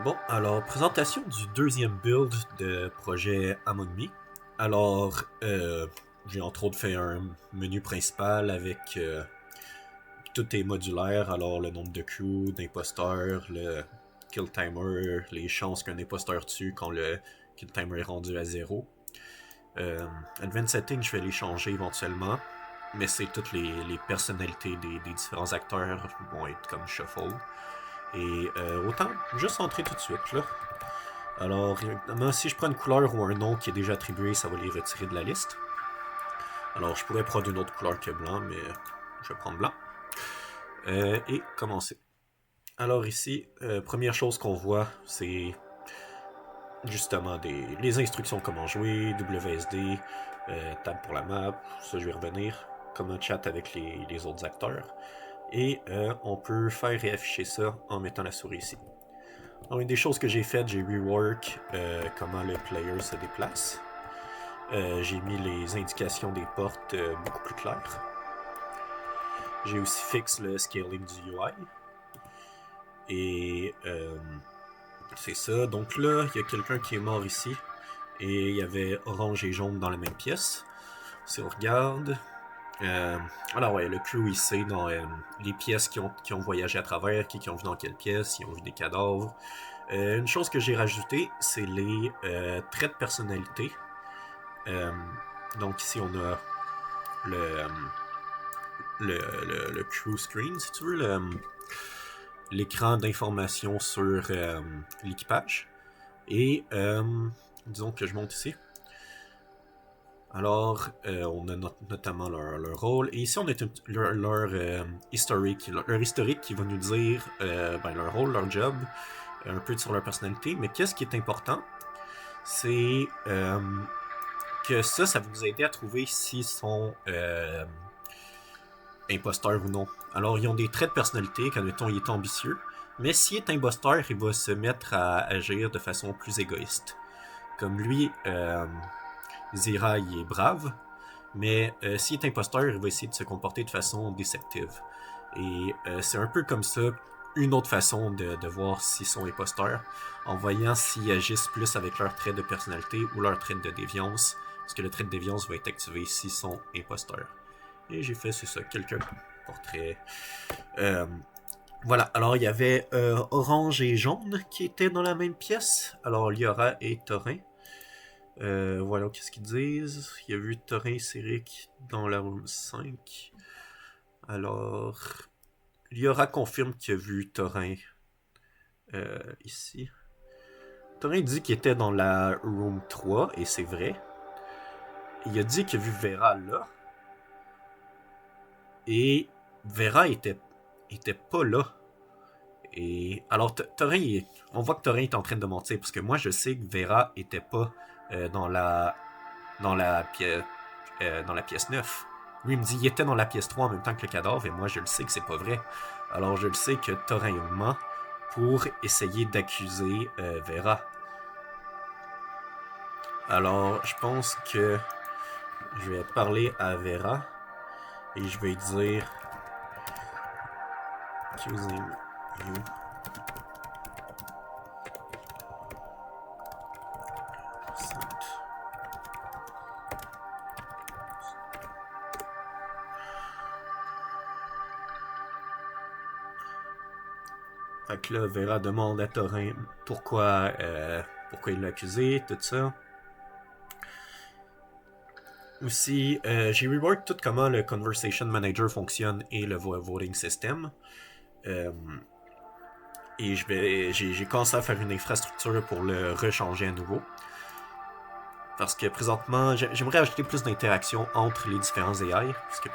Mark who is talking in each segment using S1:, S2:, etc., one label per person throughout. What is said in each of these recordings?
S1: Bon, alors, présentation du deuxième build de projet Among Me. Alors, j'ai entre autres fait un menu principal avec tout est modulaire, alors le nombre de crew, d'imposteurs, le kill timer, les chances qu'un imposteur tue quand le kill timer est rendu à zéro. Advanced Setting, je vais les changer éventuellement, mais c'est toutes les personnalités des différents acteurs vont être comme shuffle. Et autant juste entrer tout de suite là. Alors, évidemment, si je prends une couleur ou un nom qui est déjà attribué, ça va les retirer de la liste. Alors, je pourrais prendre une autre couleur que blanc, mais je vais prendre blanc. Et commencer. Alors ici, première chose qu'on voit, c'est justement les instructions comment jouer, WSD, tab pour la map, ça je vais revenir, comment chat avec les autres acteurs. Et on peut faire réafficher ça en mettant la souris ici. Alors, une des choses que j'ai faites, j'ai rework comment le player se déplace. J'ai mis les indications des portes beaucoup plus claires. J'ai aussi fixé le scaling du UI. Et c'est ça. Donc là, il y a quelqu'un qui est mort ici. Et il y avait orange et jaune dans la même pièce. Si on regarde. Alors ouais, le crew ici dans les pièces qui ont voyagé à travers, qui ont vu dans quelle pièce, ils ont vu des cadavres. Une chose que j'ai rajoutée, c'est les traits de personnalité. Euh, donc ici on a le, le crew screen, si tu veux, l'écran d'information sur l'équipage. Et disons que je monte ici. Alors, on a notamment leur rôle. Et ici, on a leur historique. Leur historique qui va nous dire leur rôle, leur job, un peu sur leur personnalité. Mais qu'est-ce qui est important? C'est que ça va vous aider à trouver s'ils sont imposteurs ou non. Alors, ils ont des traits de personnalité, quand mettons, il est ambitieux. Mais s'il est imposteur, il va se mettre à agir de façon plus égoïste. Comme lui, Zira, il est brave, mais s'il est imposteur, il va essayer de se comporter de façon déceptive. Et c'est un peu comme ça une autre façon de voir s'ils sont imposteurs, en voyant s'ils agissent plus avec leur trait de personnalité ou leur trait de déviance, parce que le trait de déviance va être activé s'ils sont imposteurs. Et j'ai fait, c'est ça, quelques portraits. Euh, voilà, alors il y avait Orange et Jaune qui étaient dans la même pièce. Alors Liora et Torin. Voilà, qu'est-ce qu'ils disent. Il y a vu Torin et Céric dans la room 5. Alors, Liora confirme qu'il a vu Torin ici. Torin dit qu'il était dans la room 3, et c'est vrai. Il a dit qu'il a vu Vera là. Et Vera était pas là. Et alors, Torin, on voit que Torin est en train de mentir, parce que moi, je sais que Vera était pas dans dans la pièce dans la pièce 9. Lui, il me dit qu'il était dans la pièce 3 en même temps que le cadavre, et moi, je le sais que c'est pas vrai. Alors, je le sais que Torin ment pour essayer d'accuser Vera. Alors, je pense que je vais parler à Vera et je vais dire accusing you. Fait que là, Vera demande à Torin pourquoi il l'a accusé, tout ça. Aussi, j'ai rework tout comment le Conversation Manager fonctionne et le voting system. Euh, et j'ai commencé à faire une infrastructure pour le rechanger à nouveau. Parce que présentement, j'aimerais ajouter plus d'interaction entre les différents AI. Parce que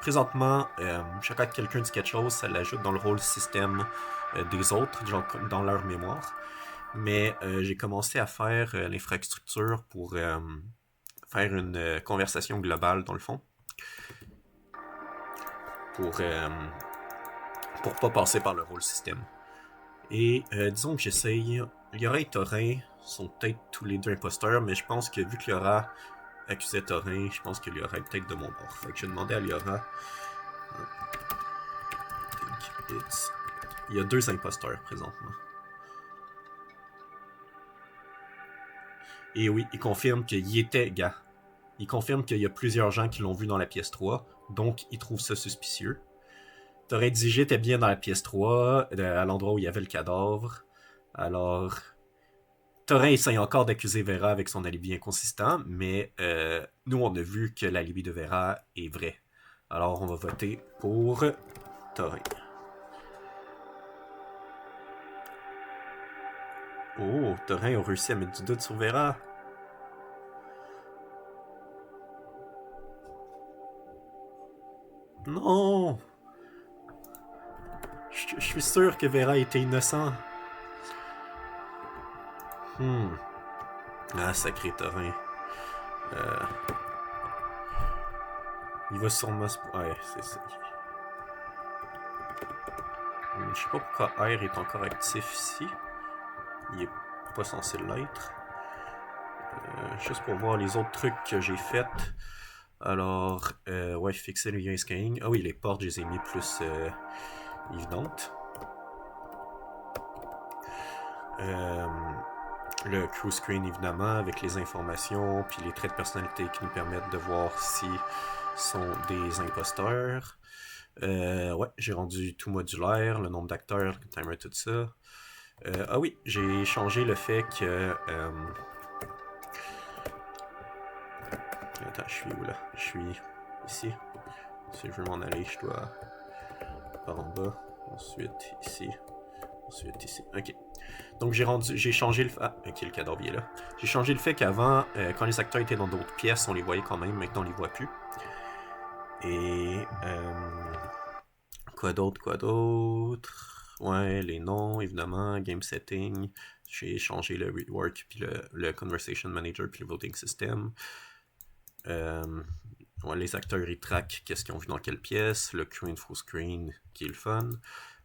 S1: présentement, chaque fois que quelqu'un dit quelque chose, ça l'ajoute dans le rôle système des autres, genre dans leur mémoire. Mais j'ai commencé à faire l'infrastructure pour faire une conversation globale, dans le fond. Pour, euh, pour pas passer par le rôle système. Et disons que j'essaye. Liora et Torin sont peut-être tous les deux imposteurs, mais je pense que vu que Liora accusait Torin, je pense que Liora est peut-être de mon bord. Fait que j'ai demandé à Liora. I think it's Il y a 2 imposteurs présentement. Et oui, il confirme qu'il était gars. Il confirme qu'il y a plusieurs gens qui l'ont vu dans la pièce 3, donc il trouve ça suspicieux. T'aurais dit j'étais bien dans la pièce 3, à l'endroit où il y avait le cadavre. Alors, Thorin essaye encore d'accuser Vera avec son alibi inconsistant, mais nous on a vu que l'alibi de Vera est vrai. Alors on va voter pour Thorin. Oh, Thorin a réussi à mettre du doute sur Vera. Non! Je suis sûr que Vera était innocent. Ah, sacré Thorin. Il va sûrement se... Ouais, c'est ça. Je sais pas pourquoi R est encore actif ici. Il est pas censé l'être. Juste pour voir les autres trucs que j'ai fait. Alors, ouais, fixer le lien scanning. Ah oui, les portes, je les ai mis plus évidentes. Le crew screen, évidemment, avec les informations, puis les traits de personnalité qui nous permettent de voir si sont des imposteurs. Ouais, j'ai rendu tout modulaire, le nombre d'acteurs, le timer, tout ça. Ah oui, j'ai changé le fait que... Attends, je suis où là? Je suis ici. Si je veux m'en aller, je dois par en bas. Ensuite ici. Ensuite ici. Ok. Donc j'ai changé le... Ah, ok, le cadavre est là. J'ai changé le fait qu'avant, quand les acteurs étaient dans d'autres pièces, on les voyait quand même, maintenant on les voit plus. Et... Quoi d'autre? Ouais, les noms, évidemment, game setting. J'ai changé le rework, puis le conversation manager, puis le voting system. Ouais, les acteurs ils traquent qu'est-ce qu'ils ont vu dans quelle pièce, le screen full screen qui est le fun.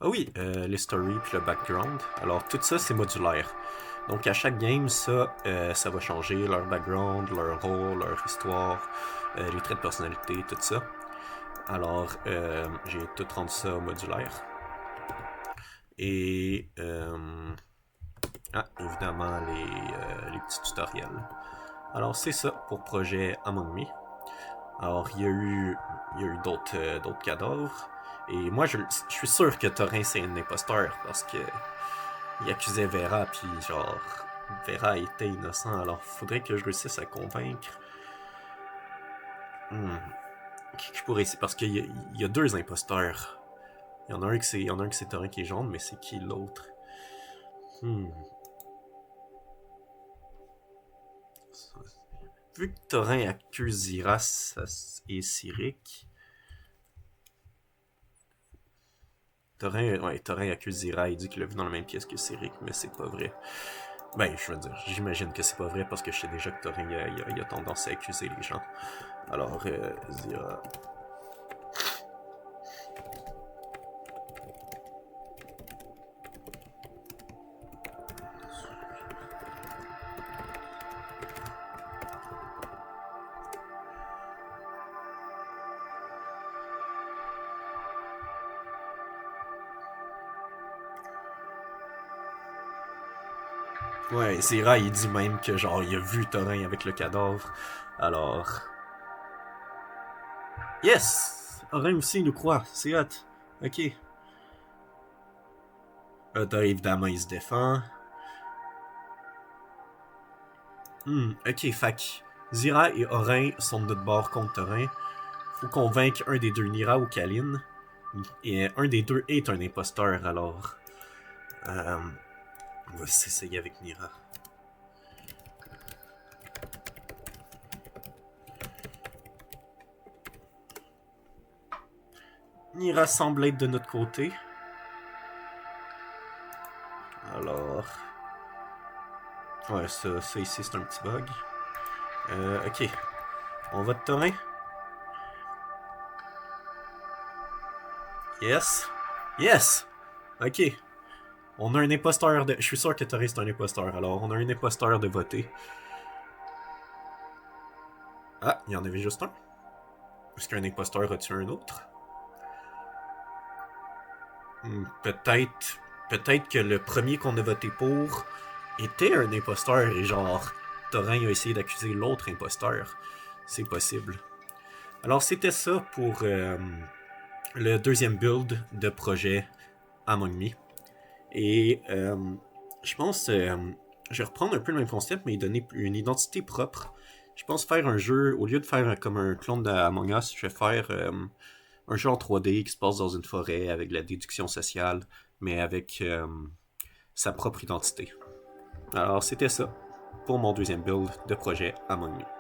S1: Ah oui, les stories puis le background. Alors tout ça c'est modulaire. Donc à chaque game ça va changer leur background, leur rôle, leur histoire, les traits de personnalité, tout ça. Alors j'ai tout rendu ça modulaire. Et évidemment les petits tutoriels. Alors c'est ça pour projet Among Me. Alors, il y a eu d'autres cadavres. Et moi, je suis sûr que Thorin, c'est un imposteur parce que il accusait Vera, puis genre, Vera était innocent. Alors, faudrait que je réussisse à convaincre. Qui je pourrais essayer? Parce qu'il y a 2 imposteurs. Il y en a un que c'est Thorin qui est jaune, mais c'est qui l'autre? Vu que Thorin accuse Iras et Cyric, Thorin accuse Ira et dit qu'il l'a vu dans la même pièce que Cyric, mais c'est pas vrai. Ben, je veux dire, j'imagine que c'est pas vrai parce que je sais déjà que Thorin il a tendance à accuser les gens. Alors, Zira. Ouais, Zira, il dit même que genre, il a vu Thorin avec le cadavre. Alors. Yes! Thorin aussi nous croit, c'est hot. Ok. Évidemment, il se défend. Ok, fac. Zira et Orin sont de notre bord contre Thorin. Faut convaincre un des deux, Nira ou Kaline. Et un des deux est un imposteur, alors. On va s'essayer avec Nira. Nira semble être de notre côté. Alors. Ouais, ça ici, c'est un petit bug. Ok. On va de Thorin. Yes. Yes! Ok. On a un imposteur de... Je suis sûr que Thorin c'est un imposteur, alors on a un imposteur de voter. Ah, il y en avait juste un. Est-ce qu'un imposteur a tué un autre? Peut-être que le premier qu'on a voté pour était un imposteur et genre, Thorin a essayé d'accuser l'autre imposteur. C'est possible. Alors c'était ça pour le deuxième build de projet Among Me. Et je pense, je vais reprendre un peu le même concept, mais donner une identité propre. Je pense faire un jeu, au lieu de faire comme un clone d'Among Us, je vais faire un jeu en 3D qui se passe dans une forêt avec de la déduction sociale, mais avec sa propre identité. Alors c'était ça pour mon deuxième build de projet Among Me.